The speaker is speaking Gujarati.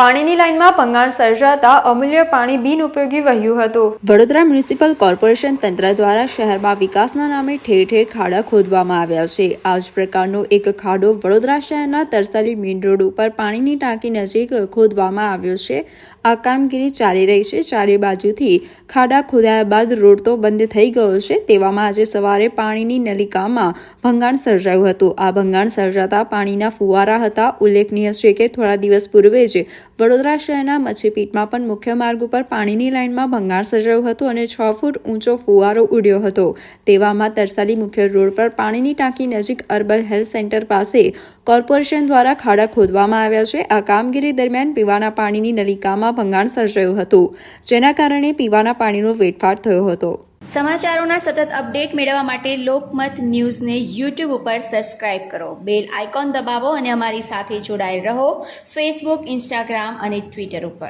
પાણીની લાઇનમાં ભંગાણ સર્જાતા અમૂલ્ય પાણી બિનઉપયોગી વહ્યું હતું। વડોદરા મ્યુનિસિપલ કોર્પોરેશન તંત્ર દ્વારા શહેરમાં વિકાસના નામે ઠેર ઠેર ખાડા ખોદવામાં આવ્યા છે। આ જ પ્રકારનો એક ખાડો વડોદરા શહેરના તરસાલી મેઇન રોડ ઉપર પાણીની ટાંકી નજીક ખોદવામાં આવ્યો છે। આ કામગીરી ચાલી રહી છે। ચારે બાજુથી ખાડા ખોદાયા બાદ રોડ તો બંધ થઈ ગયો છે। તેવામાં આજે સવારે પાણીની નલિકામાં ભંગાણ સર્જાયું હતું। આ ભંગાણ સર્જાતા પાણીના ફુવારા હતા। ઉલ્લેખનીય છે કે થોડા દિવસ પૂર્વે જ વડોદરા શહેરના મચ્છીપીટમાં પણ મુખ્ય માર્ગ ઉપર પાણીની લાઇનમાં ભંગાણ સર્જાયું હતું અને 6 ફૂટ ઊંચો ફુવારો ઉડ્યો હતો। તેવામાં તરસાલી મુખ્ય રોડ પર પાણીની ટાંકી નજીક અર્બન હેલ્થ સેન્ટર પાસે કોર્પોરેશન દ્વારા ખાડા ખોદવામાં આવ્યા છે। આ કામગીરી દરમિયાન પીવાના પાણીની નલિકામાં ભંગાણ સર્જાયું હતું, જેના કારણે પીવાના પાણીનો વેડફાટ થયો હતો। સમાચારોના સતત અપડેટ મેળવવા માટે લોકમત ન્યૂઝને YouTube ઉપર સબસ્ક્રાઇબ કરો, બેલ આઇકોન દબાવો અને અમારી સાથે જોડાયેલ રહો ફેસબુક, ઇન્સ્ટાગ્રામ અને ટ્વિટર ઉપર।